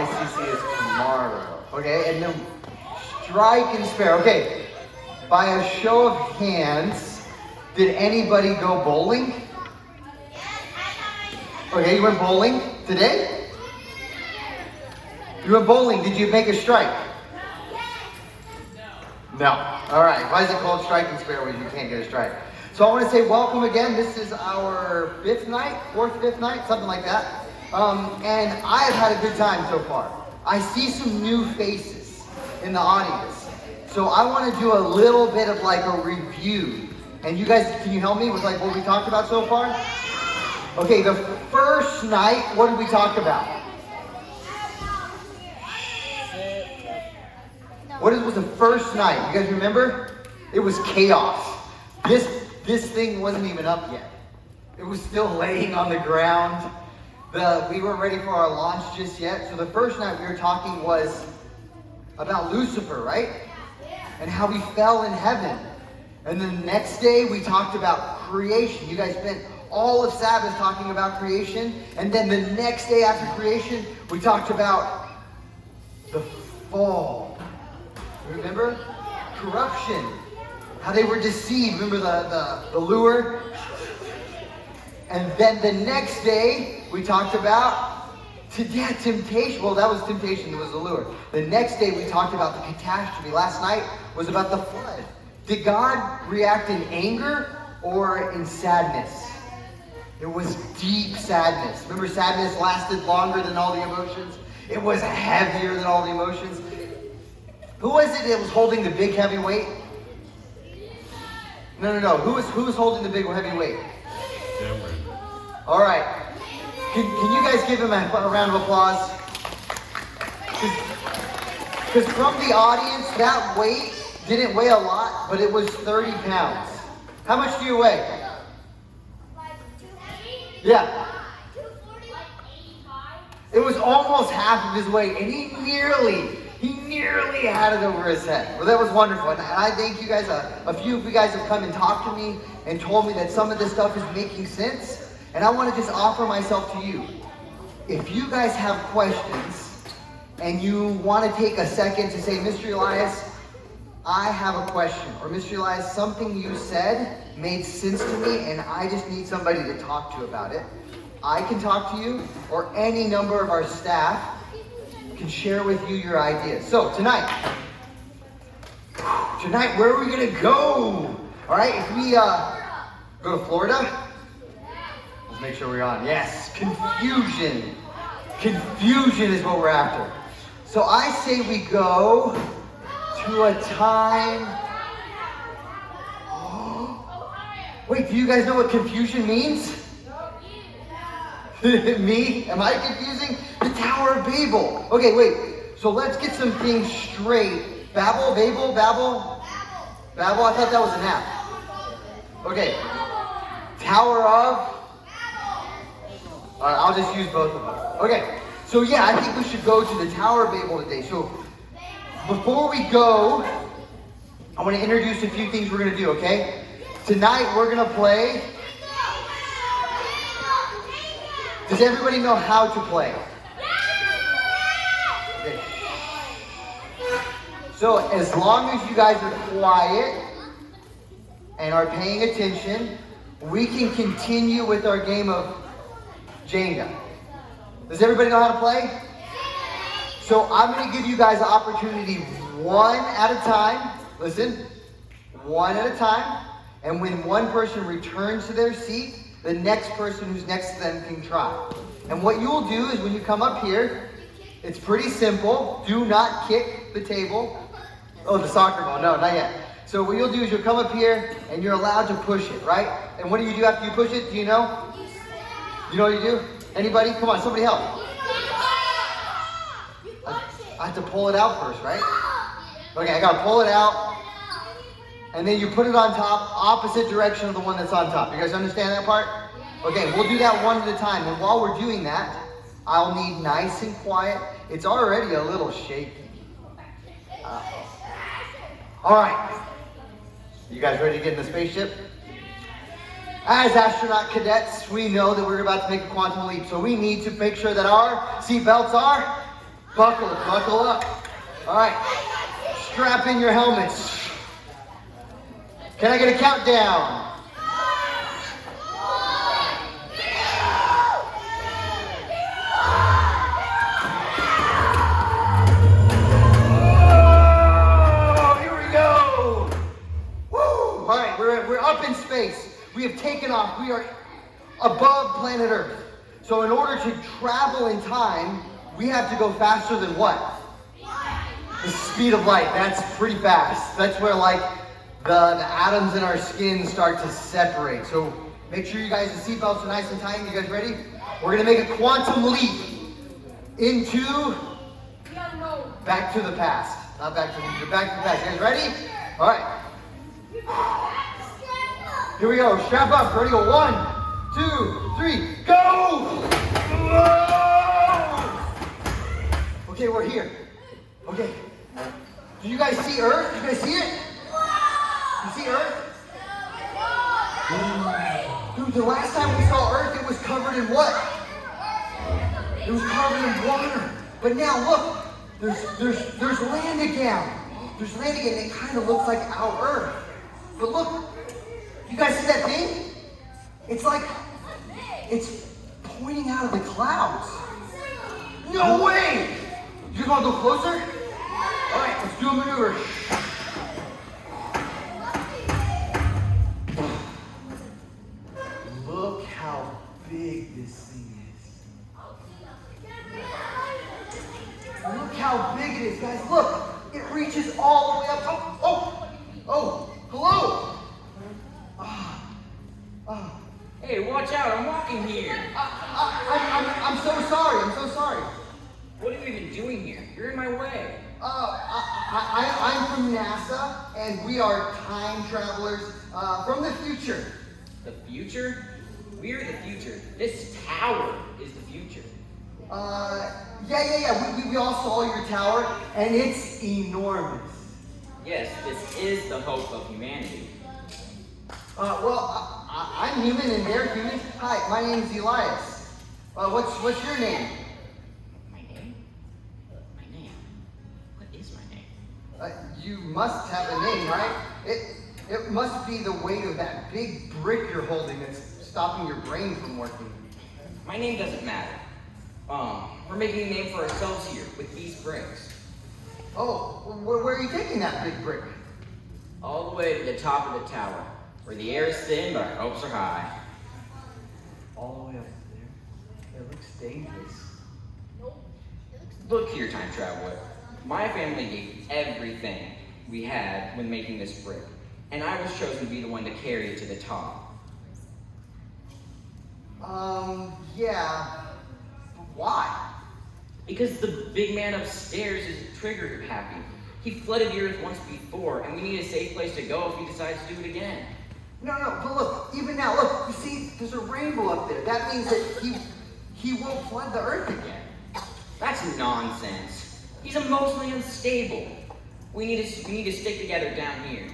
ICC is tomorrow. Okay, and then strike and spare. Okay, by a show of hands, did anybody go bowling? Okay, you went bowling today? You went bowling. Did you make a strike? No. All right. Why is it called strike and spare when you can't get a strike? So I want to say welcome again. This is our fifth night, something like that. And I have had a good time so far. I see some new faces in the audience. So I want to do a little bit of like a review. And you guys, can you help me with like what we talked about so far? Okay, the first night, what did we talk about? What was the first night? You guys remember? It was chaos. This thing wasn't even up yet. It was still laying on the ground. We weren't ready for our launch just yet. So the first night we were talking was about Lucifer, right? And how he fell in heaven. And the next day we talked about creation. You guys spent all of Sabbath talking about creation. And then the next day after creation, we talked about the fall. Remember? Corruption. How they were deceived. Remember the lure? And then the next day, we talked about temptation. Well, that was temptation. It was the lure. The next day, we talked about the catastrophe. Last night was about the flood. Did God react in anger or in sadness? It was deep sadness. Remember, sadness lasted longer than all the emotions. It was heavier than all the emotions. Who was it that was holding the big heavy weight? No. Who was holding the big heavy weight? Cameron. All right. Can you guys give him a round of applause? Because from the audience, that weight didn't weigh a lot, but it was 30 pounds. How much do you weigh? Yeah. It was almost half of his weight, and he nearly had it over his head. Well, that was wonderful. And I thank you guys. A few of you guys have come and talked to me and told me that some of this stuff is making sense. And I want to just offer myself to you. If you guys have questions and you want to take a second to say, Mr. Elias, I have a question. Or Mr. Elias, something you said made sense to me and I just need somebody to talk to about it. I can talk to you, or any number of our staff can share with you your ideas. So tonight, where are we gonna go? All right, if we go to Florida, let's make sure we're on. Yes, confusion is what we're after. So I say we go to a time. Wait, do you guys know what confusion means? Me? Am I confusing? The Tower of Babel. Okay, wait. So let's get some things straight. Babel? Babel? I thought that was an app. Okay. Tower of? Alright, I'll just use both of them. Okay. So yeah, I think we should go to the Tower of Babel today. So before we go, I want to introduce a few things we're going to do, okay? Tonight we're going to play. Does everybody know how to play? Okay. So as long as you guys are quiet and are paying attention, we can continue with our game of Jenga. Does everybody know how to play? So I'm going to give you guys an opportunity one at a time. Listen, one at a time. And when one person returns to their seat, the next person who's next to them can try. And what you'll do is when you come up here, it's pretty simple. Do not kick the table. Oh, the soccer ball. No, not yet. So what you'll do is you'll come up here and you're allowed to push it, right? And what do you do after you push it? Do you know? You know what you do? Anybody? Come on, somebody help. I have to pull it out first, right? Okay, I gotta pull it out. And then you put it on top, opposite direction of the one that's on top. You guys understand that part? Okay, we'll do that one at a time. And while we're doing that, I'll need nice and quiet. It's already a little shaky. All right. You guys ready to get in the spaceship? As astronaut cadets, we know that we're about to make a quantum leap. So we need to make sure that our seatbelts are Buckle up. All right, strap in your helmets. Can I get a countdown? We're up in space. We have taken off. We are above planet Earth. So in order to travel in time, we have to go faster than what? The speed of light. That's pretty fast. That's where like the atoms in our skin start to separate. So make sure you guys' seatbelts are nice and tight. You guys ready? We're gonna make a quantum leap into back to the past. Not back to the future, back to the past. You guys ready? All right. Here we go. Strap up. Ready? Go. 1, 2, 3. Go! Whoa! Okay, we're here. Okay. Do you guys see Earth? Do you guys see it? You see Earth? Dude, the last time we saw Earth, it was covered in what? It was covered in water. But now look, there's land again. There's land again. It kind of looks like our Earth. But look, you guys see that thing? It's like, it's pointing out of the clouds. No way! You guys want to go closer? All right, let's do a maneuver. Look how big this thing is. Look how big it is, guys. Look, it reaches all the way up. Oh, hello. Hey, watch out, I'm walking here. I'm so sorry. What are you even doing here? You're in my way. I'm from NASA, and we are time travelers from the future. The future? We're the future. This tower is the future. Yeah. We all saw your tower, and it's enormous. Yes, this is the hope of humanity. I'm human and they're human. Hi, my name's Elias. What's your name? My name? My name? What is my name? You must have a name, right? It must be the weight of that big brick you're holding that's stopping your brain from working. My name doesn't matter. We're making a name for ourselves here with these bricks. Oh, where are you taking that big brick? All the way to the top of the tower, where the air is thin but our hopes are high. All the way up there? It looks dangerous. Look here, time traveler. My family gave everything we had when making this brick, and I was chosen to be the one to carry it to the top. Yeah. Why? Because the big man upstairs is trigger happy. He flooded the earth once before, and we need a safe place to go if he decides to do it again. No, but look, even now, look, you see, there's a rainbow up there. That means that he won't flood the earth again. That's nonsense. He's emotionally unstable. We need to stick together down here.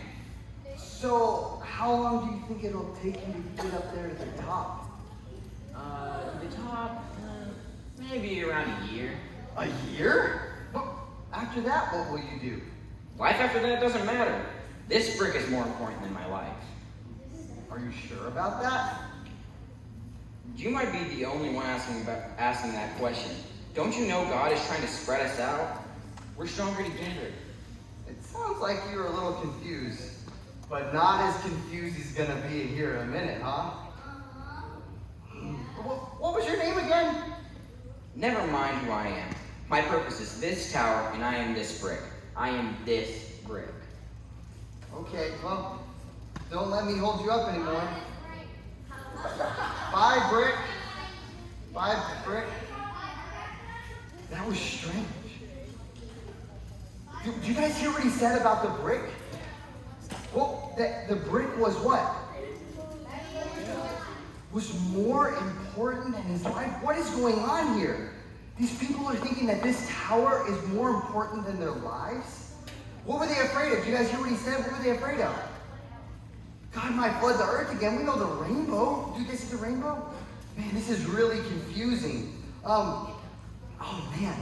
So, how long do you think it'll take you to get up there to the top? The top, maybe around a year. A year? But after that, what will you do? Life after that doesn't matter. This brick is more important than my life. Are you sure about that? You might be the only one asking that question. Don't you know God is trying to spread us out? We're stronger together. It sounds like you're a little confused, but not as confused as gonna be here in a minute, huh? What was your name again? Never mind who I am. My purpose is this tower, and I am this brick. I am this brick. Okay, well, don't let me hold you up anymore. Bye, brick. Bye, brick. That was strange. Do you guys hear what he said about the brick? Well, the brick was what? Was more important than his life? What is going on here? These people are thinking that this tower is more important than their lives? What were they afraid of? Do you guys hear what he said? What were they afraid of? God might flood the earth again. We know the rainbow. Do you guys see the rainbow? Man, this is really confusing. Oh man.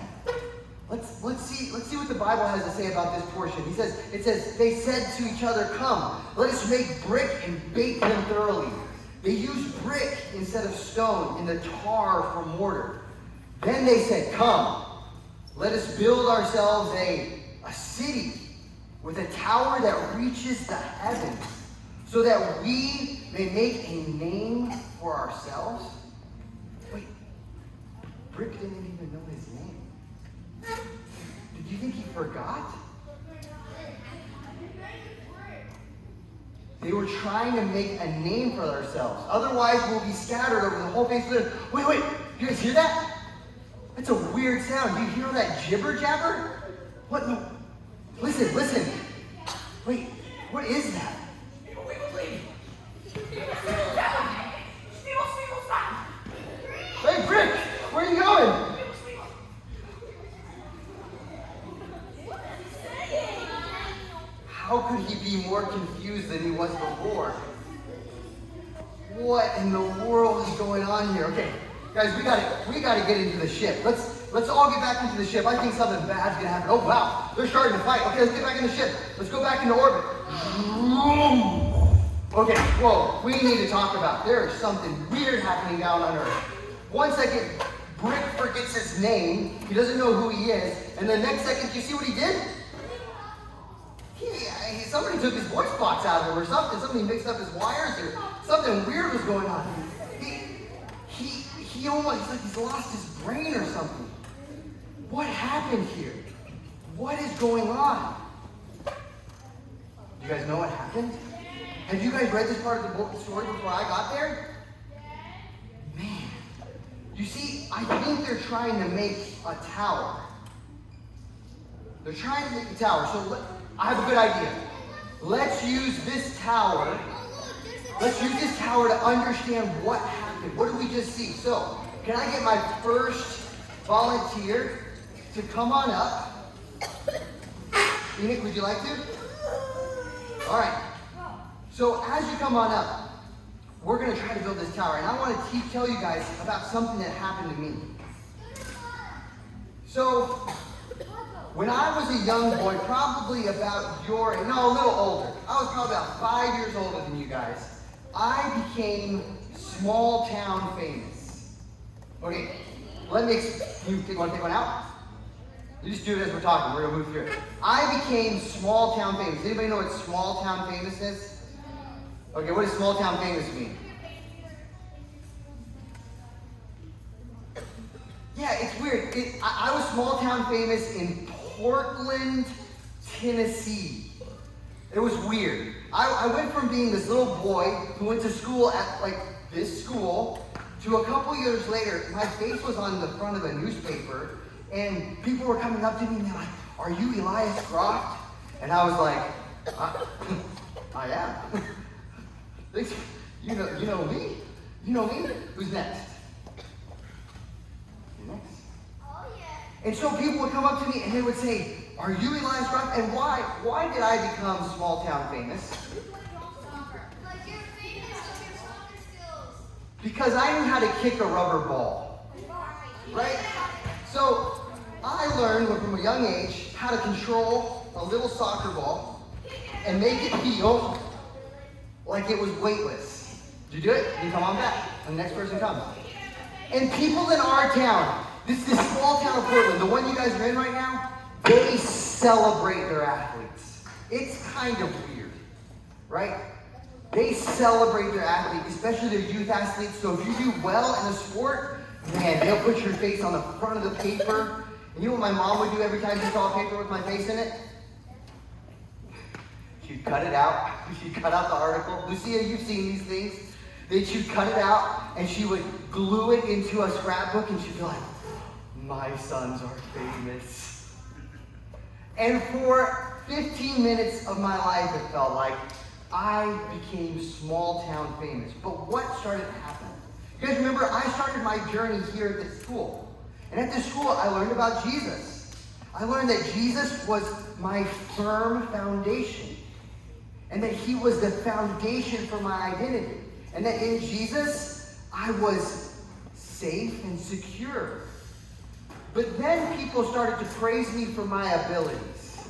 Let's see what the Bible has to say about this portion. It says, they said to each other, come, let us make brick and bake them thoroughly. They used brick instead of stone in the tar from mortar. Then they said, come, let us build ourselves a city with a tower that reaches the heavens, so that we may make a name for ourselves. Wait, Brick didn't even know his name. Did you think he forgot? They were trying to make a name for themselves. Otherwise, we'll be scattered over the whole face of the earth. Wait, you guys hear that? That's a weird sound. Do you hear all that jibber jabber? What? No. Listen. Wait, what is that? Hey, Brick, where are you going? How could he be more confused than he was before? What in the world is going on here? Okay, guys, we gotta get into the ship. Let's all get back into the ship. I think something bad's gonna happen. Oh wow, they're starting to fight. Okay, let's get back in the ship. Let's go back into orbit. Okay, whoa, we need to talk about. There is something weird happening down on Earth. 1 second, Brick forgets his name. He doesn't know who he is. And the next second, you see what he did? Somebody took his voice box out of him or something. Somebody mixed up his wires or something weird was going on. He almost, like he's lost his brain or something. What happened here? What is going on? You guys know what happened? Have you guys read this part of the book, the story before I got there? Man, you see, I think they're trying to make a tower. They're trying to make a tower. So I have a good idea. Let's use this tower. Let's use this tower to understand what happened. What did we just see? So, can I get my first volunteer to come on up? Enoch, would you like to? All right. So, as you come on up, we're going to try to build this tower. And I want to tell you guys about something that happened to me. So, when I was a young boy, probably about a little older. I was probably about 5 years older than you guys. I became small town famous. Okay, you want to take one out? You just do it as we're talking. We're going to move through it. I became small town famous. Anybody know what small town famous is? Okay, what does small town famous mean? Yeah, it's weird. I was small town famous in Portland, Tennessee. It was weird. I went from being this little boy who went to school at like this school to a couple years later, my face was on the front of a newspaper and people were coming up to me and they're like, "Are you Elias Groft?" And I was like, I am. You know me? You know me? Who's next? You next? And so people would come up to me and they would say, "Are you Elias Groft?" And why? Why did I become small town famous? Like you're famous for your soccer skills. Because I knew how to kick a rubber ball. Right? So I learned from a young age how to control a little soccer ball and make it feel like it was weightless. Did you do it? You come on back. And the next person comes. And people in our town, this small town of Portland, the one you guys are in right now, they celebrate their athletes. It's kind of weird, right? They celebrate their athletes, especially their youth athletes. So if you do well in a sport, man, they'll put your face on the front of the paper. And you know what my mom would do every time she saw a paper with my face in it? She'd cut it out. She'd cut out the article. Lucia, you've seen these things. She'd cut it out, and she would glue it into a scrapbook, and she'd be like, "My sons are famous." And for 15 minutes of my life, it felt like I became small town famous. But what started to happen? You guys remember, I started my journey here at this school. And at this school, I learned about Jesus. I learned that Jesus was my firm foundation. And that he was the foundation for my identity. And that in Jesus, I was safe and secure. But then people started to praise me for my abilities.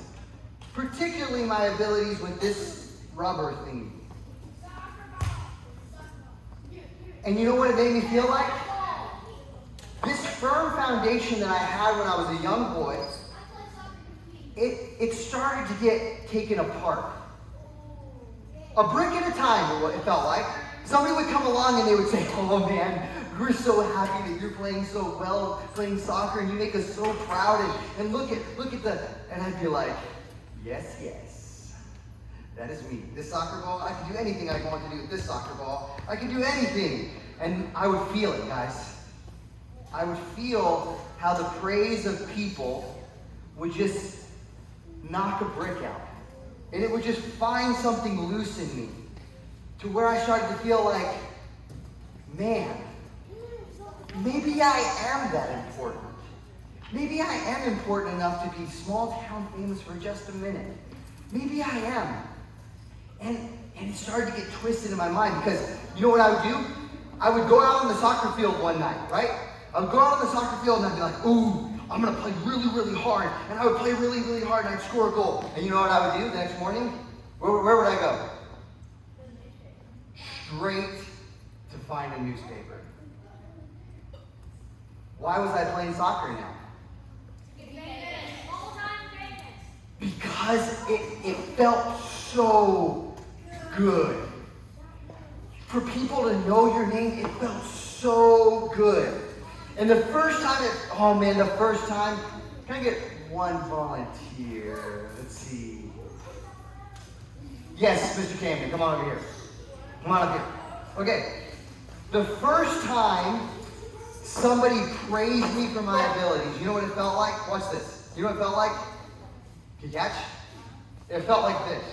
Particularly my abilities with this rubber thingy. And you know what it made me feel like? This firm foundation that I had when I was a young boy, it started to get taken apart. A brick at a time, it felt like. Somebody would come along and they would say, oh man, we're so happy that you're playing so well, playing soccer, and you make us so proud, and look at the, and I'd be like, yes, that is me. This soccer ball, I can do anything I want to do with this soccer ball. I can do anything. And I would feel it, guys. I would feel how the praise of people would just knock a brick out. And it would just find something loose in me to where I started to feel like, man, maybe I am that important. Maybe I am important enough to be small town famous for just a minute. Maybe I am. And it started to get twisted in my mind because you know what I would do? I would go out on the soccer field one night, right? I would go out on the soccer field and I'd be like, ooh, I'm going to play really, really hard. And I would play really, really hard and I'd score a goal. And you know what I would do the next morning? Where would I go? Straight to find a newspaper. Why was I playing soccer now? Because it felt so good. For people to know your name, it felt so good. And the first time can I get one volunteer? Let's see. Yes, Mr. Camden, come on over here. Come on up here. Okay. The first time somebody praised me for my abilities, you know what it felt like? Watch this. You know what it felt like? Can you catch? It felt like this.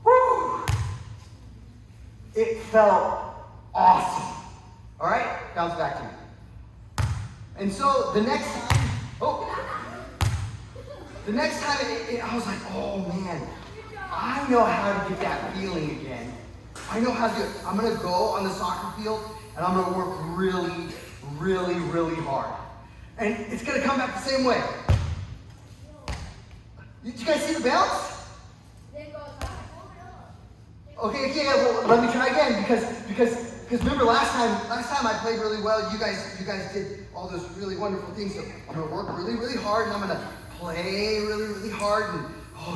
Woo! It felt awesome. All right? Bounce back to me. And so the next time, I was like, oh man, I know how to get that feeling again. I know how to do it. I'm going to go on the soccer field and I'm going to work really, really, really hard. And it's going to come back the same way. Did you guys see the bounce? Okay, yeah, well, let me try again because remember last time I played really well. You guys did all those really wonderful things. So I'm gonna work really, really hard, and I'm gonna play really, really hard, and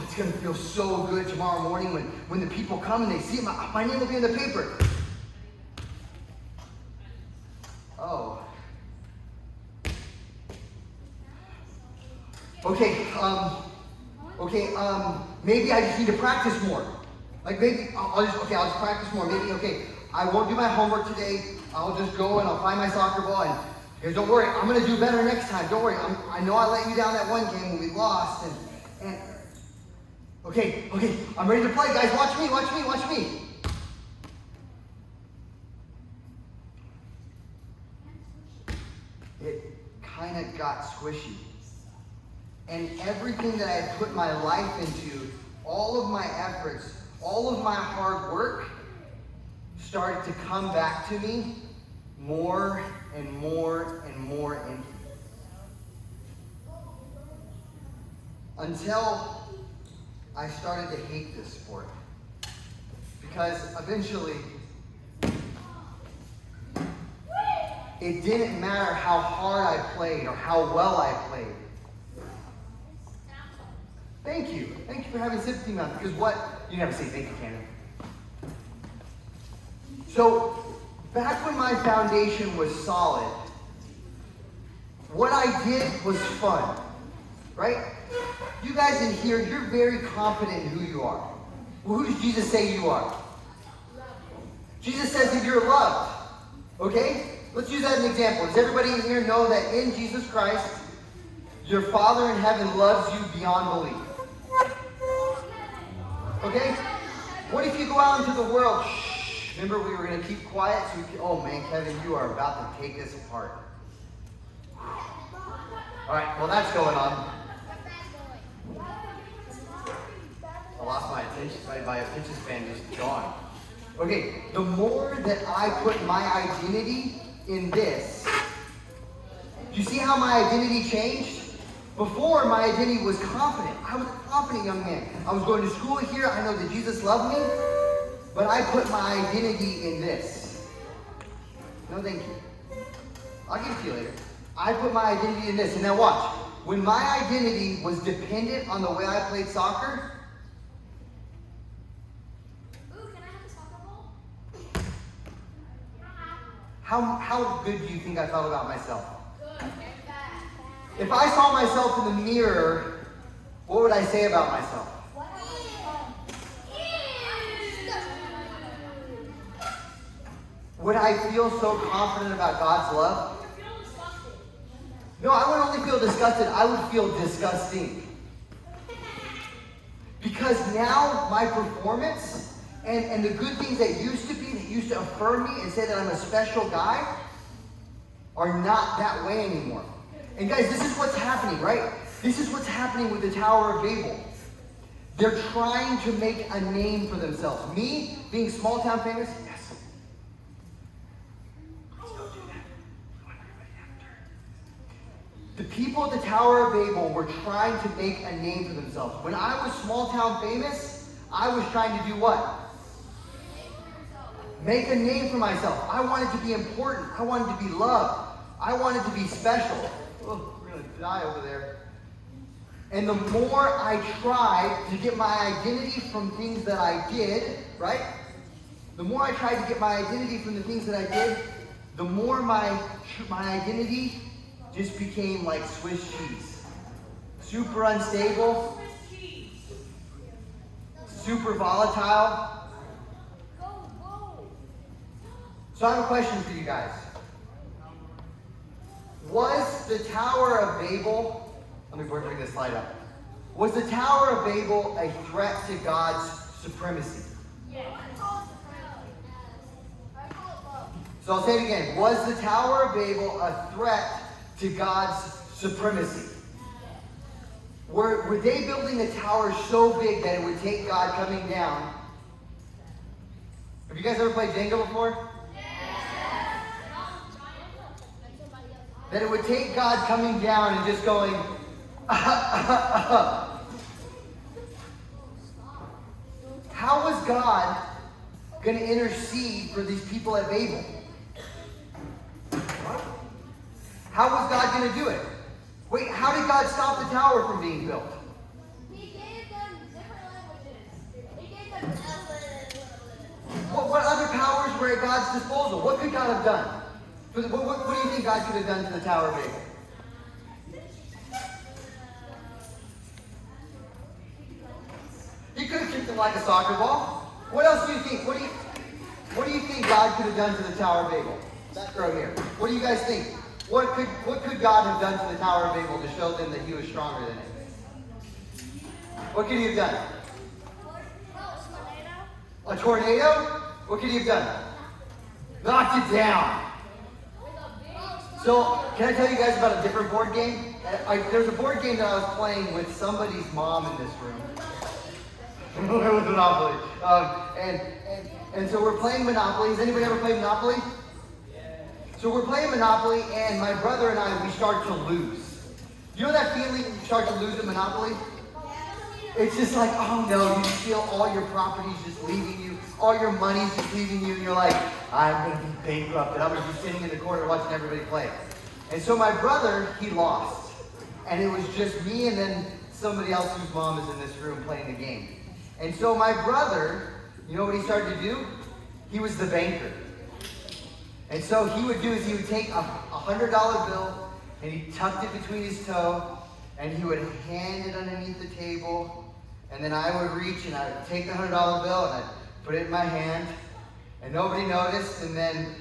it's gonna feel so good tomorrow morning when the people come and they see it. My name will be in the paper. Oh. Okay, maybe I just need to practice more. Like maybe I'll just practice more. Maybe, I won't do my homework today. I'll just go and I'll find my soccer ball and you guys don't worry, I'm gonna do better next time. Don't worry. I know I let you down that one game when we lost and okay, I'm ready to play, guys. Watch me. It kind of got squishy. And everything that I had put my life into, all of my efforts, all of my hard work, started to come back to me more and more and more empty. Until I started to hate this sport. Because eventually, it didn't matter how hard I played or how well I played. Thank you for having sympathy on because what? You never say thank you, Cannon. So, back when my foundation was solid, what I did was fun, right? You guys in here, you're very confident in who you are. Well, who does Jesus say you are? Jesus says that you're loved, okay? Let's use that as an example. Does everybody in here know that in Jesus Christ, your Father in heaven loves you beyond belief? Okay? What if you go out into the world? Shh. Remember we were going to keep quiet? Oh man, Kevin, you are about to take us apart. All right, well that's going on. I lost my attention. My attention span just gone. Okay, the more that I put my identity in this, Do you see how my identity changed? Before, my identity was confident. I was a confident young man. I was going to school here. I know that Jesus loved me. But I put my identity in this. No, thank you. I'll give it to you later. I put my identity in this. And now watch. When my identity was dependent on the way I played soccer, Ooh, can I have a soccer ball? how good do you think I felt about myself? Good. If I saw myself in the mirror, what would I say about myself? Would I feel so confident about God's love? No, I would only feel disgusted. I would feel disgusting. Because now my performance and the good things that used to affirm me and say that I'm a special guy, are not that way anymore. And guys, this is what's happening, right? This is what's happening with the Tower of Babel. They're trying to make a name for themselves. Me, being small town famous, yes. Let's go do that. I want everybody after. The people at the Tower of Babel were trying to make a name for themselves. When I was small town famous, I was trying to do what? Make a name for myself. I wanted to be important. I wanted to be loved. I wanted to be special. Oh, we're going to die over there. And the more I tried to get my identity from things that I did, right? The more I tried to get my identity from the things that I did, the more my identity just became like Swiss cheese. Super unstable. Super volatile. So I have a question for you guys. Was the Tower of Babel, let me bring this slide up. Was the Tower of Babel a threat to God's supremacy? Yes. So I'll say it again. Was the Tower of Babel a threat to God's supremacy? Were they building a tower so big that it would take God coming down? Have you guys ever played Jenga before? That it would take God coming down and just going, How was God going to intercede for these people at Babel? How was God going to do it? Wait, how did God stop the tower from being built? He gave them different languages. He gave them What other powers were at God's disposal? What could God have done? What do you think God could have done to the Tower of Babel? He could have kicked it like a soccer ball. What else do you think? What do you think God could have done to the Tower of Babel? That row here. What do you guys think? What could God have done to the Tower of Babel to show them that he was stronger than it? What could he have done? A tornado? What could he have done? Knocked it down. So, can I tell you guys about a different board game? There's a board game that I was playing with somebody's mom in this room. It was Monopoly. And so we're playing Monopoly. Has anybody ever played Monopoly? So we're playing Monopoly, and my brother and I, we start to lose. You know that feeling when you start to lose at Monopoly? It's just like, oh no, you feel all your properties just leaving you, all your money's just leaving you, and you're like, I'm going to be bankrupted. I'm going to be sitting in the corner watching everybody play. And so my brother, he lost. And it was just me and then somebody else whose mom is in this room playing the game. And so my brother, you know what he started to do? He was the banker. And so he would do is he would take a $100 bill and he tucked it between his toe and he would hand it underneath the table. And then I would reach and I would take the $100 bill and I'd put it in my hand. And nobody noticed, and then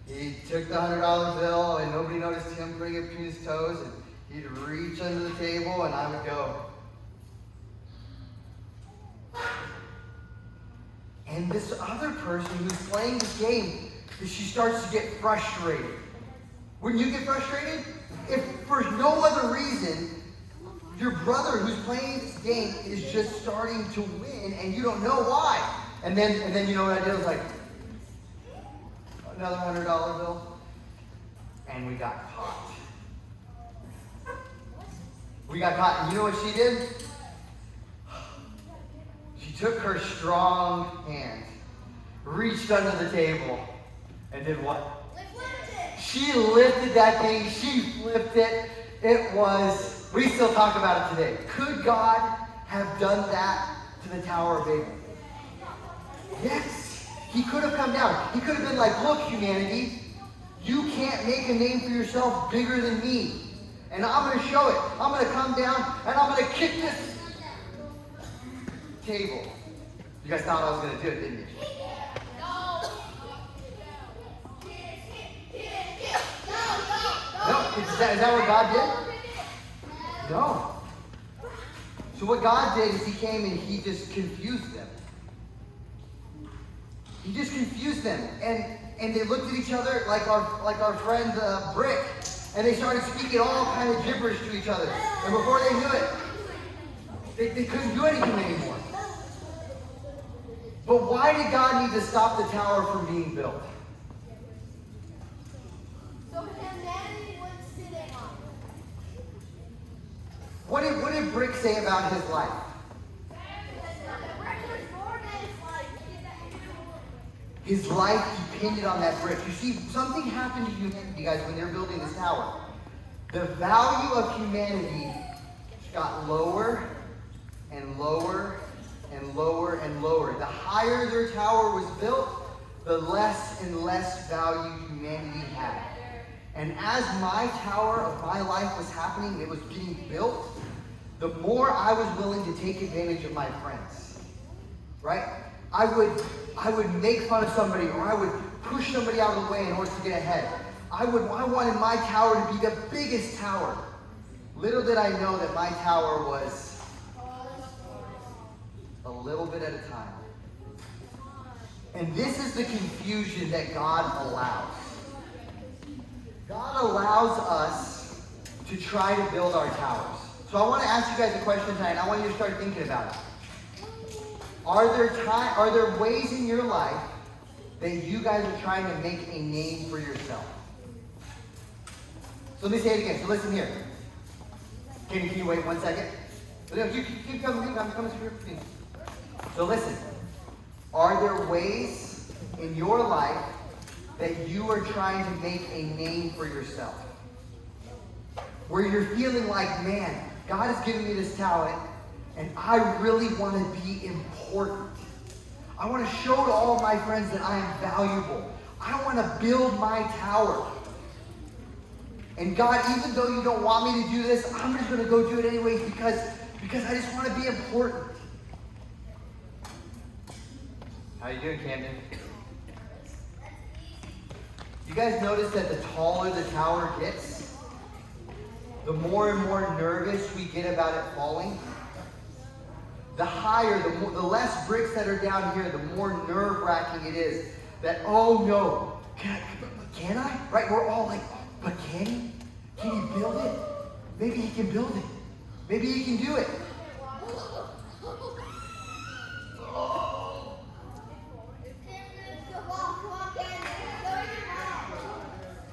he took the $100 bill, and nobody noticed him putting it between his toes, and he'd reach under the table, and I would go. And this other person who's playing this game, she starts to get frustrated. Wouldn't you get frustrated? If for no other reason, your brother who's playing this game is just starting to win, and you don't know why. And then you know what I did? I was like, another $100 bill, and we got caught. We got caught, and you know what she did? She took her strong hand, reached under the table, and did what? She lifted that thing, she flipped it. It was, we still talk about it today. Could God have done that to the Tower of Babel? Yes. He could have come down. He could have been like, look, humanity, you can't make a name for yourself bigger than me. And I'm going to show it. I'm going to come down and I'm going to kick this table. You guys thought I was going to do it, didn't you? No, is that what God did? No. So what God did is he came and he just confused them. He just confused them. And they looked at each other like our friend Brick. And they started speaking all kind of gibberish to each other. And before they knew it, they couldn't do anything anymore. But why did God need to stop the tower from being built? So humanity was sitting on. What did Brick say about his life? His life depended on that brick. You see, something happened to humanity, guys, when they were building this tower. The value of humanity got lower and lower and lower and lower. The higher their tower was built, the less and less value humanity had. And as my tower of my life was happening, it was getting built, the more I was willing to take advantage of my friends. Right? I would make fun of somebody, or I would push somebody out of the way in order to get ahead. I wanted my tower to be the biggest tower. Little did I know that my tower was a little bit at a time. And this is the confusion that God allows. God allows us to try to build our towers. So I want to ask you guys a question tonight, and I want you to start thinking about it. Are there ways in your life that you guys are trying to make a name for yourself? So let me say it again. So listen here. Can you wait 1 second? No, you keep coming. I'm coming through. So listen. Are there ways in your life that you are trying to make a name for yourself? Where you're feeling like, man, God has given me this talent, and I really want to be important. I want to show to all my friends that I am valuable. I want to build my tower. And God, even though you don't want me to do this, I'm just going to go do it anyways because I just want to be important. How you doing, Camden? You guys notice that the taller the tower gets, the more and more nervous we get about it falling? The higher, the less bricks that are down here, the more nerve-wracking it is that, oh no, can I? Right? We're all like, but can he? Can he build it? Maybe he can build it. Maybe he can do it.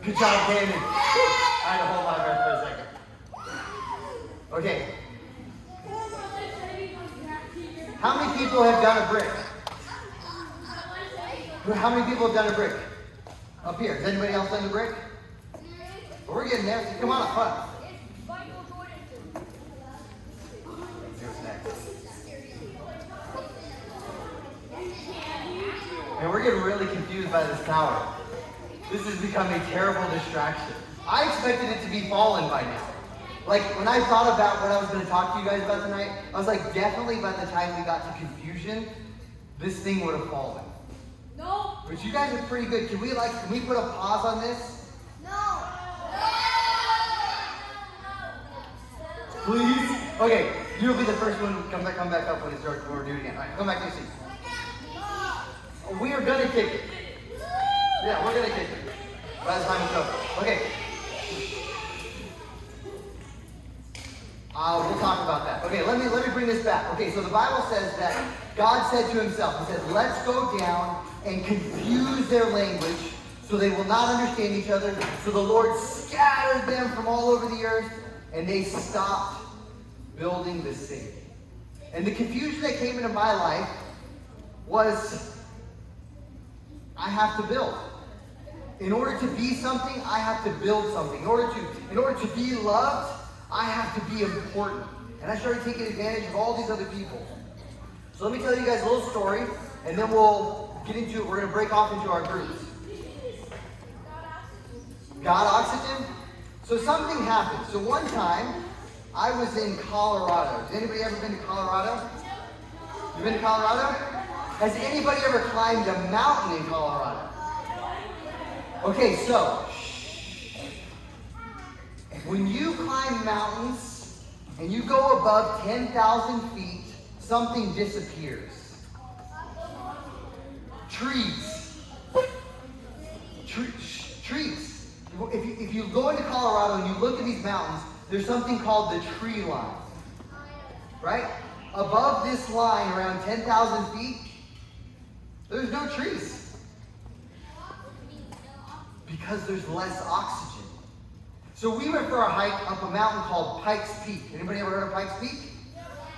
Good job, Camden. I had to hold my breath for a second. Okay. How many people have done a brick? How many people have done a brick? Up here. Has anybody else done a brick? Well, we're getting there. Come on up, fun. And we're getting really confused by this tower. This has become a terrible distraction. I expected it to be fallen by now. Like, when I thought about what I was going to talk to you guys about tonight, I was like, definitely by the time we got to confusion, this thing would have fallen. No. But you guys are pretty good. Can we put a pause on this? No. Please? Okay, you'll be the first one to come back up when it starts, when we're doing it again. All right, come back to your seat. We are going to kick it. Yeah, we're going to kick it. By the time it's over. Okay. We'll talk about that. Okay, let me bring this back. Okay, so the Bible says that God said to himself, he said, let's go down and confuse their language so they will not understand each other. So the Lord scattered them from all over the earth, and they stopped building the city. And the confusion that came into my life was, I have to build. In order to be something, I have to build something. In order to be loved, I have to be important. And I started taking advantage of all these other people. So let me tell you guys a little story, and then we'll get into it. We're going to break off into our groups. Got oxygen? So something happened. So one time, I was in Colorado. Has anybody ever been to Colorado? You been to Colorado? Has anybody ever climbed a mountain in Colorado? Okay, so when you climb mountains and you go above 10,000 feet, something disappears. Trees. Trees. If you go into Colorado and you look at these mountains, there's something called the tree line. Right? Above this line, around 10,000 feet, there's no trees. Because there's less oxygen. So we went for a hike up a mountain called Pikes Peak. Anybody ever heard of Pikes Peak?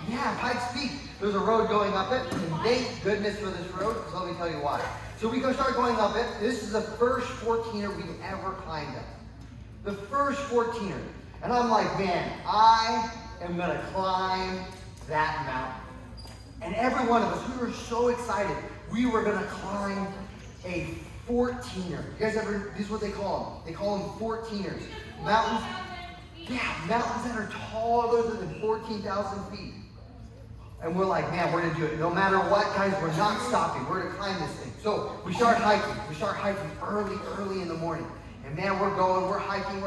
Yeah, Pikes Peak. There's a road going up it, and thank goodness for this road, because let me tell you why. So we start going up it. This is the first 14er we've ever climbed up. The first 14er. And I'm like, man, I am going to climb that mountain. And every one of us, we were so excited. We were going to climb a 14er. You guys ever, this is what they call them. They call them 14ers. Mountains, mountains that are taller than 14,000 feet. And we're like, man, we're going to do it. No matter what, guys, we're not stopping. We're going to climb this thing. So we start hiking. We start hiking early in the morning. And man, we're going, we're hiking.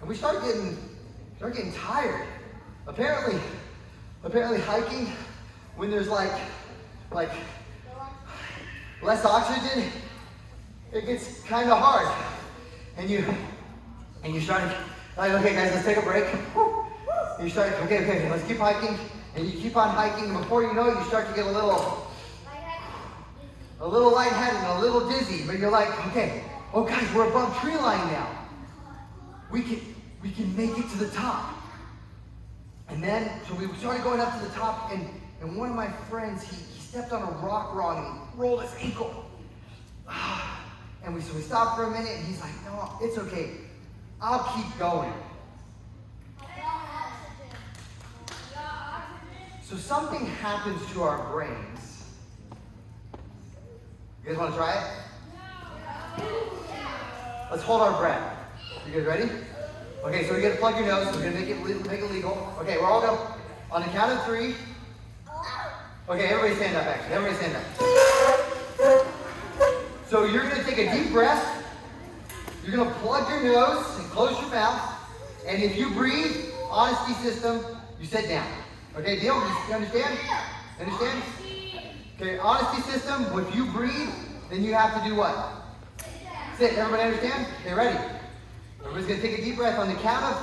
And we start getting tired. Apparently hiking, when there's like less oxygen, it gets kind of hard. And you start, like, okay guys, let's take a break. And you start, okay, let's keep hiking. And you keep on hiking, and before you know it, you start to get a little lightheaded and a little dizzy. But you're like, okay, oh guys, we're above tree line now. We can make it to the top. And then, so we started going up to the top, and one of my friends, he stepped on a rock wrong, and he rolled his ankle. And we stopped for a minute, and he's like, no, it's okay. I'll keep going. So something happens to our brains. You guys want to try it? Let's hold our breath. You guys ready? Okay, so we're going to plug your nose. We're going to make it legal. Okay, we're all going to, on the count of 3. Okay, everybody stand up, actually. Everybody stand up. So you're going to take a deep breath. You're going to plug your nose and close your mouth. And if you breathe, honesty system, you sit down. Okay, deal? You understand? Understand? Okay, honesty system, if you breathe, then you have to do what? Sit. Everybody understand? Okay, ready? Everybody's going to take a deep breath. On the count of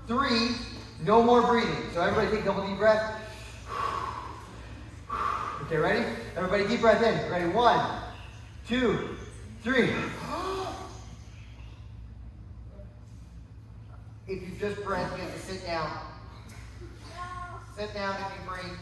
3, no more breathing. So everybody take a couple deep breaths. Okay, ready? Everybody deep breath in. Ready? 1, 2, 3. If you just breath, you have to sit down. Sit down if you breathe.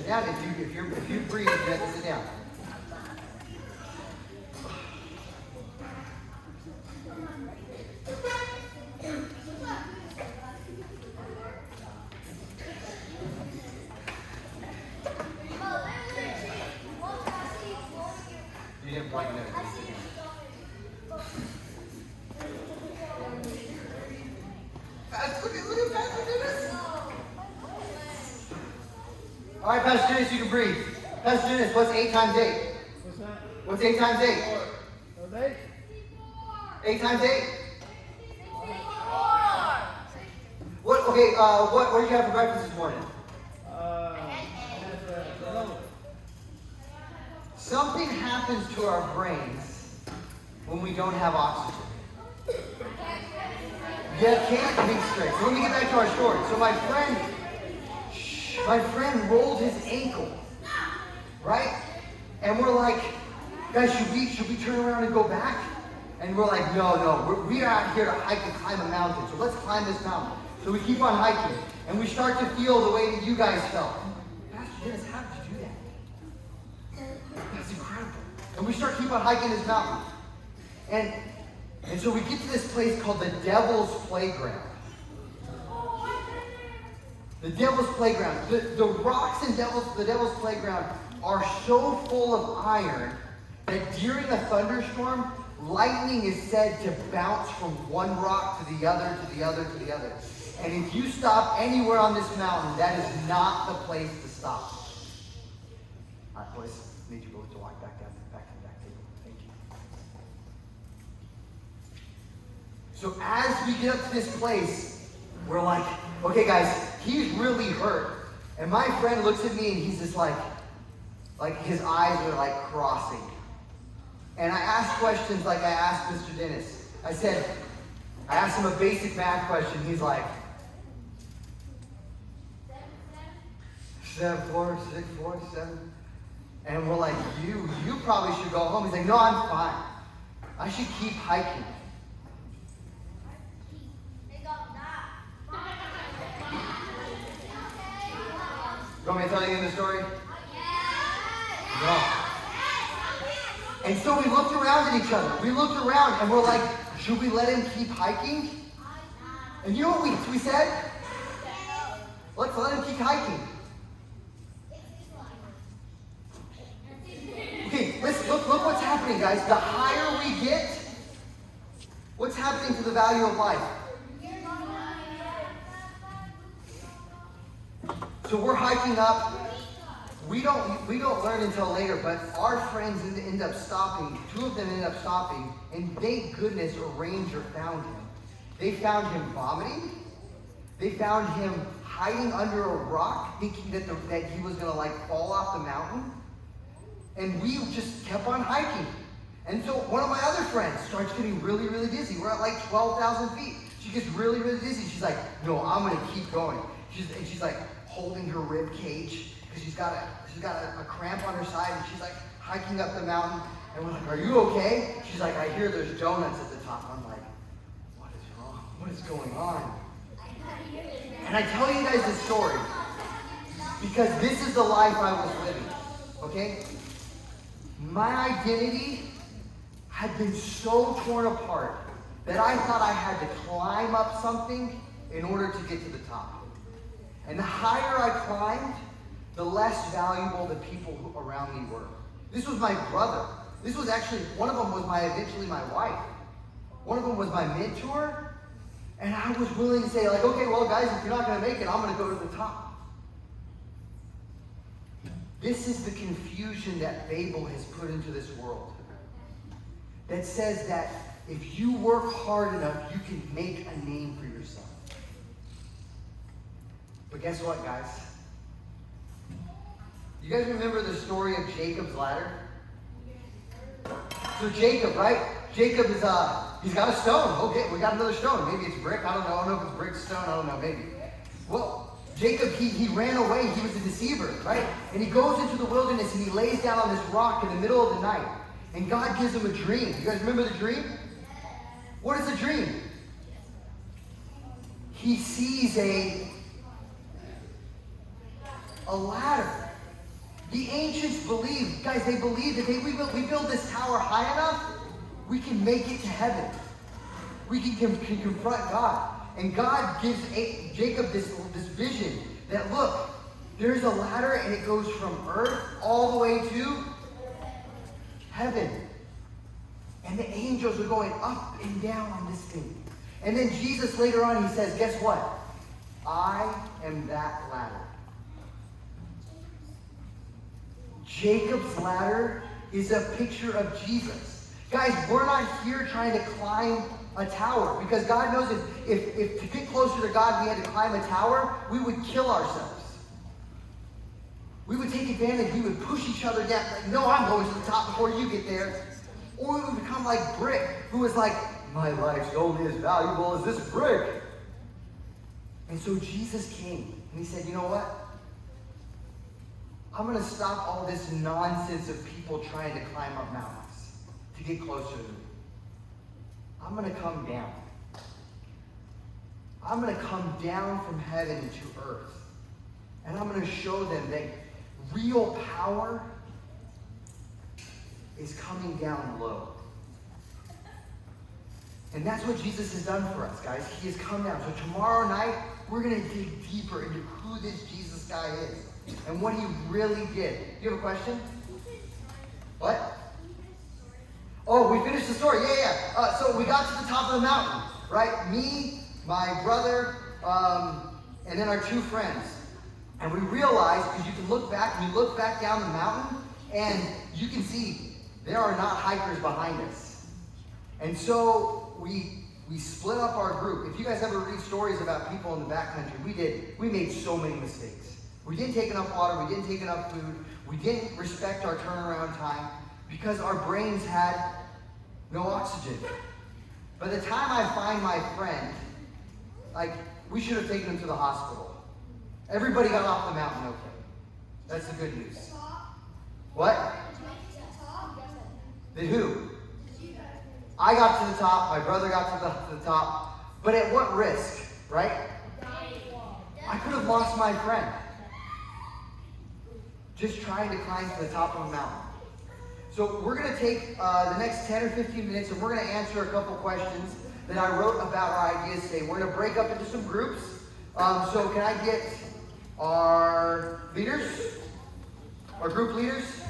Down. If you breathe, you have to sit down. You didn't point nose. Look at Pastor Dennis. All right, Pastor Dennis, you can breathe. Pastor Dennis, what's 8 times 8? What's that? What's 8 times 8? Are they? 8 times 8? What? Okay. What did you have for breakfast this morning? Something happens to our brains when we don't have oxygen. Yeah, can't think straight. So let me get back to our story. So my friend rolled his ankle, right? And we're like, guys, should we turn around and go back? And we're like, no, we are out here to hike and climb a mountain. So let's climb this mountain. So we keep on hiking, and we start to feel the way that you guys felt. Pastor Dennis, how did you do that? That's incredible. And we keep on hiking this mountain. And so we get to this place called the Devil's Playground. The Devil's Playground. The rocks in the Devil's Playground are so full of iron that during a thunderstorm, lightning is said to bounce from one rock to the other, to the other, to the other. And if you stop anywhere on this mountain, that is not the place to stop. All right, boys, I need you both to walk back to the back table. Thank you. So as we get up to this place, we're like, okay, guys, he's really hurt. And my friend looks at me and he's just like his eyes are like crossing. And I asked questions like I asked Mr. Dennis. I asked him a basic math question. He's like, 7, 4, 6, 4, 7. And we're like, you probably should go home. He's like, no, I'm fine. I should keep hiking. You want me to tell you in the story? No. And so we looked around at each other. We looked around and we're like, should we let him keep hiking? And you know what we said? Let's let him keep hiking. Okay, look what's happening, guys. The higher we get, what's happening to the value of life? So we're hiking up. We don't learn until later, but our friends end up stopping. 2 of them end up stopping, and thank goodness a ranger found him. They found him vomiting. They found him hiding under a rock, thinking that he was gonna fall off the mountain. And we just kept on hiking. And so one of my other friends starts getting really, really dizzy. We're at 12,000 feet. She gets really, really dizzy. She's like, no, I'm gonna keep going. She's like holding her rib cage because she's got a cramp on her side, and she's like hiking up the mountain. And we're like, are you okay? She's like, I hear there's donuts at the top. I'm like, what is wrong? What is going on? And I tell you guys this story because this is the life I was living. Okay? My identity had been so torn apart that I thought I had to climb up something in order to get to the top. And the higher I climbed, the less valuable the people around me were. This was my brother. This was actually, one of them was eventually my wife. One of them was my mentor. And I was willing to say, okay, well, guys, if you're not going to make it, I'm going to go to the top. This is the confusion that Babel has put into this world. That says that if you work hard enough, you can make a name for yourself. But guess what, guys? You guys remember the story of Jacob's ladder? So Jacob, right? Jacob is, he's got a stone. Okay, we got another stone. Maybe it's brick. I don't know if it's brick, stone. I don't know, maybe. Well, Jacob, he ran away. He was a deceiver, right? And he goes into the wilderness and he lays down on this rock in the middle of the night. And God gives him a dream. You guys remember the dream? What is the dream? He sees a ladder. The ancients believed, guys, they believed that we build this tower high enough, we can make it to heaven. We can confront God. And God gives Jacob this vision that, look, there's a ladder and it goes from earth all the way to heaven. And the angels are going up and down on this thing. And then Jesus later on, he says, guess what? I am that ladder. Jacob's ladder is a picture of Jesus. Guys, we're not here trying to climb a tower, because God knows if to get closer to God we had to climb a tower, we would kill ourselves. We would take advantage. We would push each other down. Like, no, I'm going to the top before you get there. Or we would become like Brick, who was like, my life's only as valuable as this brick. And so Jesus came, and he said, you know what? I'm going to stop all this nonsense of people trying to climb up mountains to get closer to me. I'm going to come down. I'm going to come down from heaven to earth. And I'm going to show them that real power is coming down low. And that's what Jesus has done for us, guys. He has come down. So tomorrow night, we're going to dig deeper into who this Jesus guy is and what he really did. Do you have a question? What? Oh, we finished the story. Yeah. So we got to the top of the mountain, right? Me, my brother, and then our two friends. And we realized, because you can look back, and you look back down the mountain, and you can see there are not hikers behind us. And so we split up our group. If you guys ever read stories about people in the backcountry, we made so many mistakes. We didn't take enough water, we didn't take enough food, we didn't respect our turnaround time because our brains had no oxygen. By the time I find my friend, we should have taken him to the hospital. Everybody got off the mountain okay. That's the good news. What? Did who? I got to the top, my brother got to the top, but at what risk, right? I could have lost my friend just trying to climb to the top of a mountain. So we're going to take the next 10 or 15 minutes and we're going to answer a couple questions that I wrote about our ideas today. We're going to break up into some groups. So can I get our leaders, our group leaders?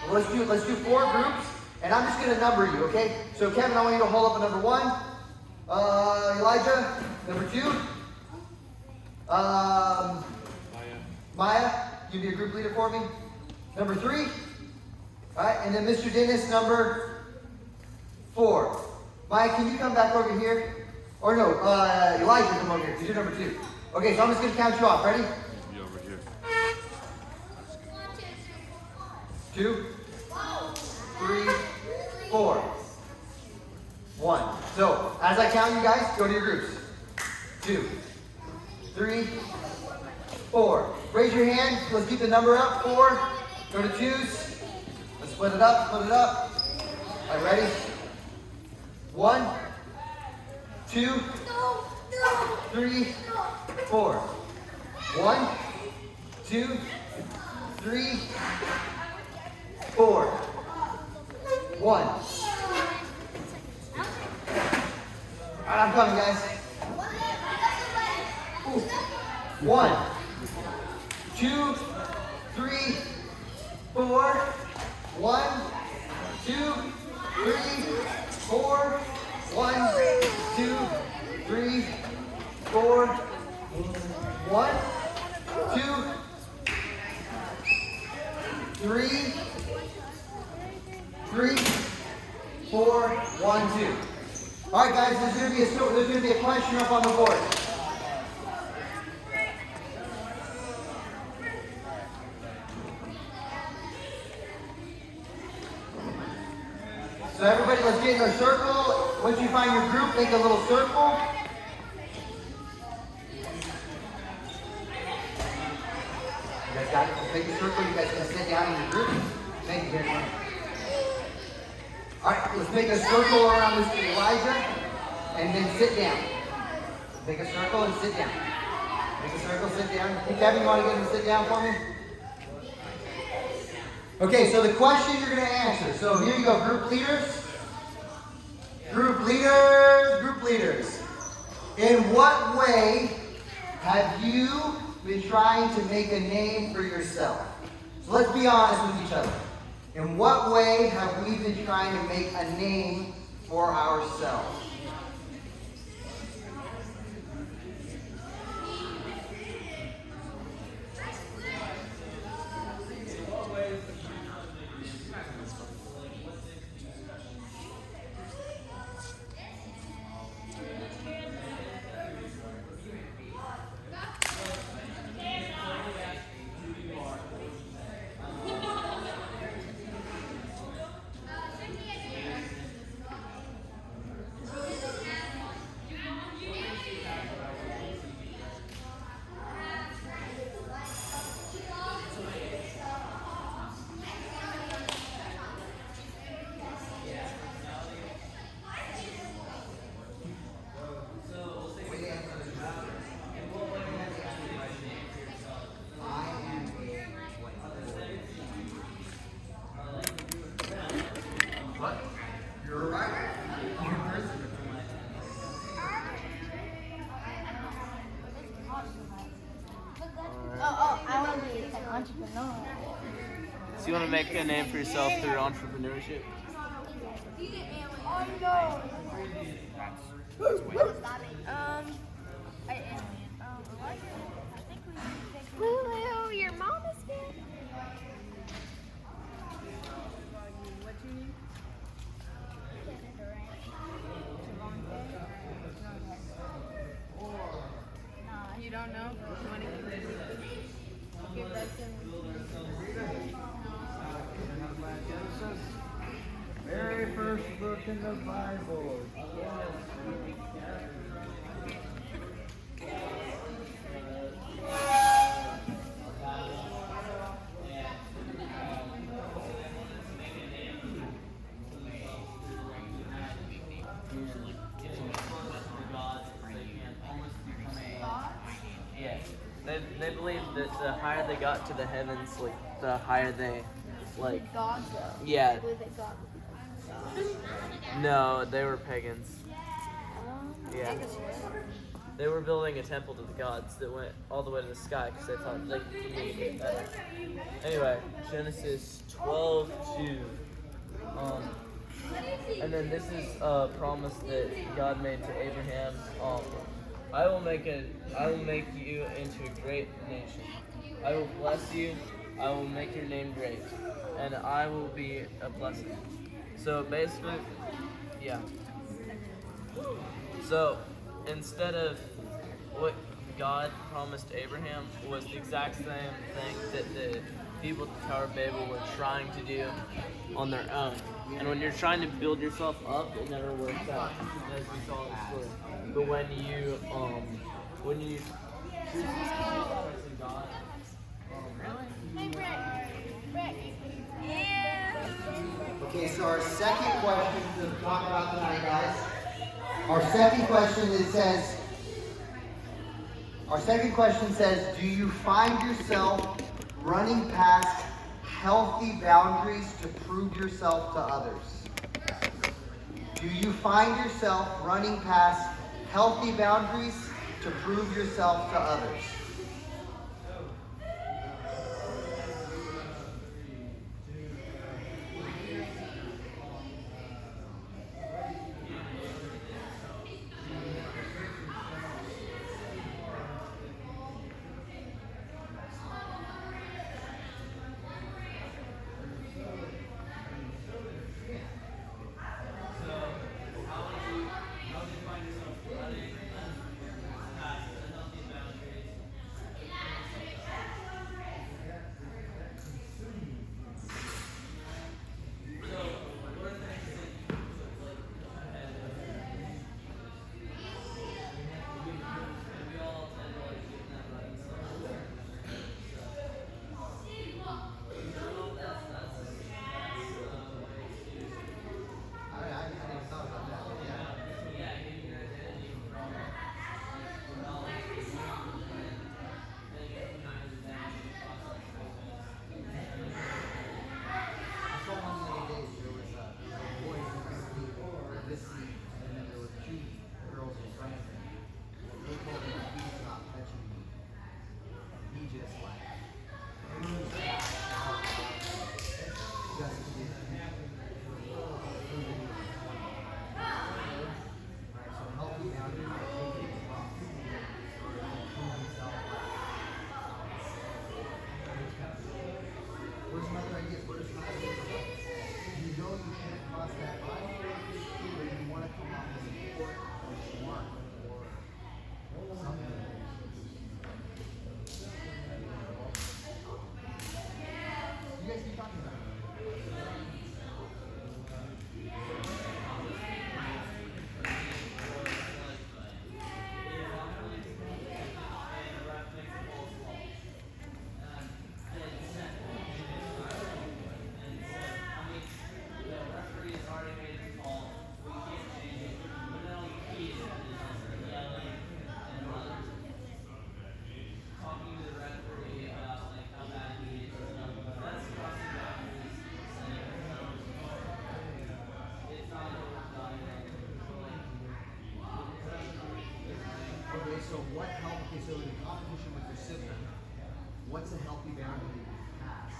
Well, let's do 4 groups. And I'm just going to number you, okay? So Kevin, I want you to hold up a number 1. Elijah, number 2. Maya, you be a group leader for me. Number 3. All right, and then Mr. Dennis, number 4. Maya, can you come back over here? Or no, Elijah, come over here, because you're number 2. Okay, so I'm just going to count you off. Ready? Be over here. 2, 3, 4, 1. So, as I count you guys, go to your groups. 2, 3, 4. Raise your hand. Let's keep the number up. 4. Go to 2s. Let's split it up. All right, ready? 1, 2, 3, 4. 1, 2, 3, 4. 1. All right, I'm coming, guys. 1, 2, 3, 4. 1, 2, 3, 4. 1, 2, 3, 4. 1, 2, 3, 4, 1, 2. All right, guys, there's going to be a question up on the board. So everybody, let's get in our circle. Once you find your group, make a little circle. You guys got it? Let's make a circle. You guys can sit down in your group. Thank you very much. All right, let's make a circle around Mr. Elijah, and then sit down. Make a circle and sit down. Make a circle, sit down. Hey, Kevin, you want to get him to sit down for me? Okay, so the question you're going to answer. So here you go, group leaders. Group leaders. In what way have you been trying to make a name for yourself? So let's be honest with each other. In what way have we been trying to make a name for ourselves? Entrepreneur. So you want to make a name for yourself through entrepreneurship? Oh no. Lulu, your mom is here. What you need? You don't know? You want to give that to me? Very first book in the Bible. Yeah. They believe that the higher they got to the heavens, like the higher they, like. Gods though. Yeah. I believe that God. No, they were pagans. Yeah. They were building a temple to the gods that went all the way to the sky because they thought they could communicate better. Anyway, Genesis 12:2. And then this is a promise that God made to Abraham. I will make you into a great nation. I will bless you. I will make your name great, and I will be a blessing. So basically, yeah. So instead of what God promised Abraham was the exact same thing that the people at the Tower of Babel were trying to do on their own. And when you're trying to build yourself up, it never works out, as we saw in the story. But when you choose to trust in God, Hey, Brett. Okay, so our second question to talk about tonight, guys. Our second question says, do you find yourself running past healthy boundaries to prove yourself to others? Do you find yourself running past healthy boundaries to prove yourself to others? boundary you pass.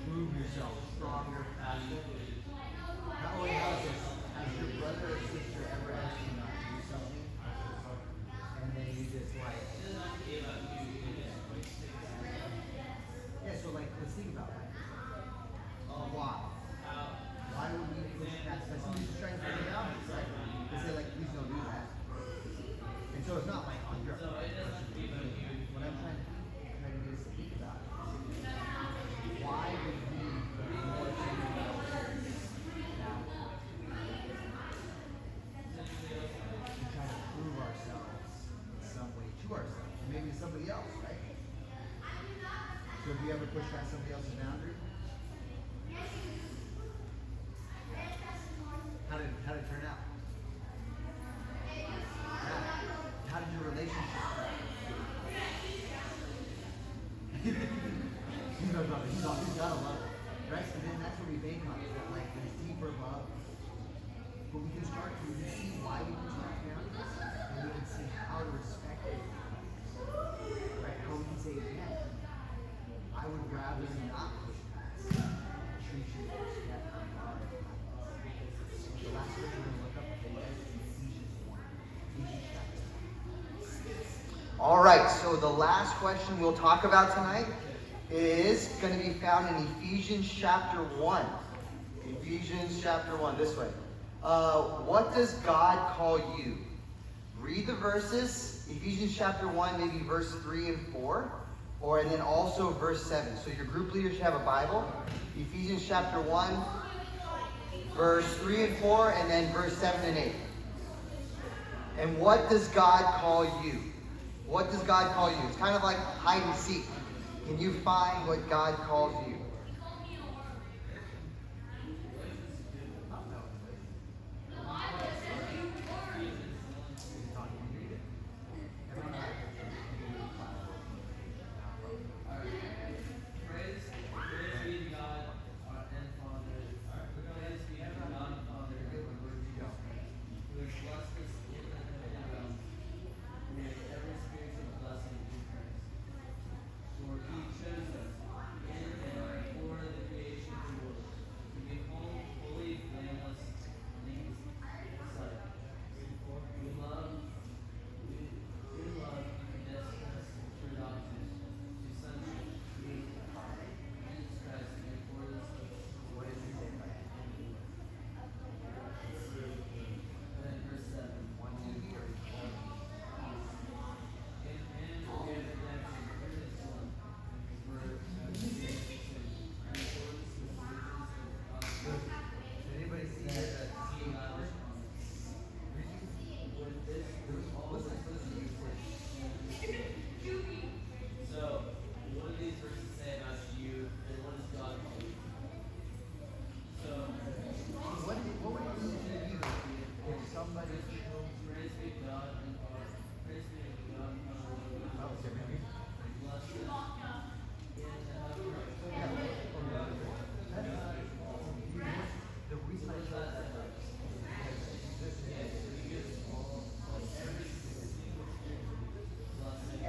Prove yourself stronger, faster. Not only has this, has your brother or sister ever asked you not to do something, and then you just like, yeah, so like, let's think about that. Why? Why would we push past that? Somebody's just trying to figure it out, right? They say like, please don't do that. And so it's not like, oh, you're a bad person. What I'm trying to get us to think about is, why would we ignore somebody else's boundaries? We try to prove ourselves in some way to ourselves, or maybe to somebody else, right? So have you ever pushed past somebody else's boundary? How did it turn out? How did your relationship start? He's got a love, right? And then that's what we bank on, is that like this deeper love. But we can start to see why we push past boundaries, and we can see how to respect it. Right? How we can say, yeah, I would rather you not push past. Treat you with respect and love. The last scripture we're going to look up today is Ephesians 1. Ephesians chapter 1. All right, so the last question we'll talk about tonight is going to be found in Ephesians chapter 1. Ephesians chapter 1, this way. What does God call you? Read the verses, Ephesians chapter 1, maybe verse 3 and 4, and then also verse 7. So your group leader should have a Bible. Ephesians chapter 1, verse 3 and 4, and then verse 7 and 8. And what does God call you? What does God call you? It's kind of like hide and seek. Can you find what God calls you?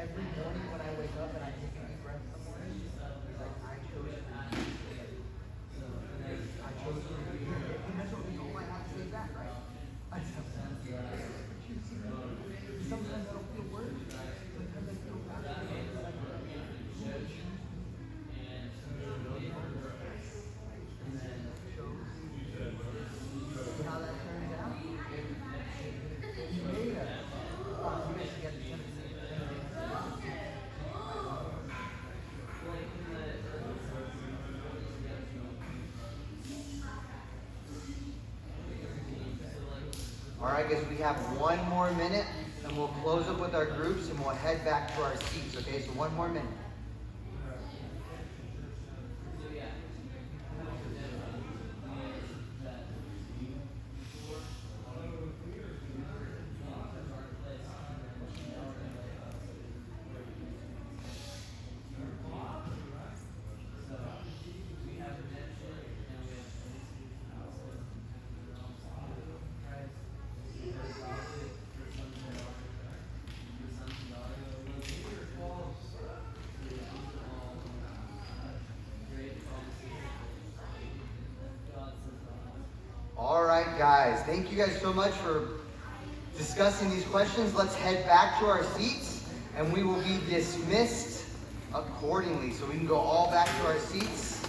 Every morning when I wake up and I take a deep breath in the morning, it's like I chose to be here. I chose to be here. And that's what we all might have to say back, right? I just have to say, sometimes I don't feel worthy. Sometimes I feel bad. And then chose. See how that turns out? You made us. You guys together. All right, guys, we have one more minute, and we'll close up with our groups, and we'll head back to our seats, okay? So one more minute. guys. Thank you guys so much for discussing these questions. Let's head back to our seats, and we will be dismissed accordingly. So we can go all back to our seats.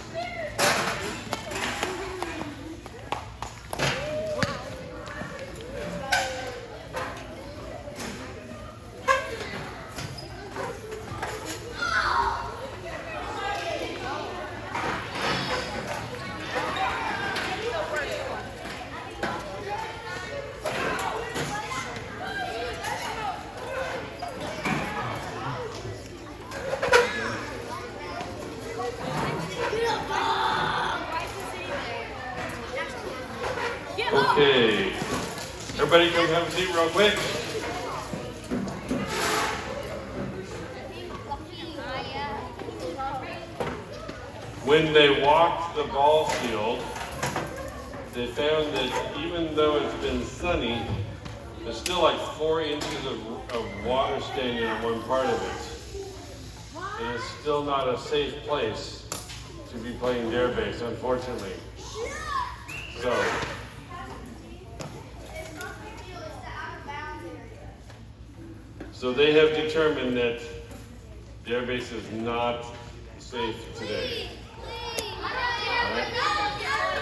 Okay. Everybody come have a seat real quick. When they walked the ball field, they found that even though it's been sunny, there's still like 4 inches of water standing on one part of it. And it's still not a safe place to be playing dare base, unfortunately. So they have determined that dare base is not safe today.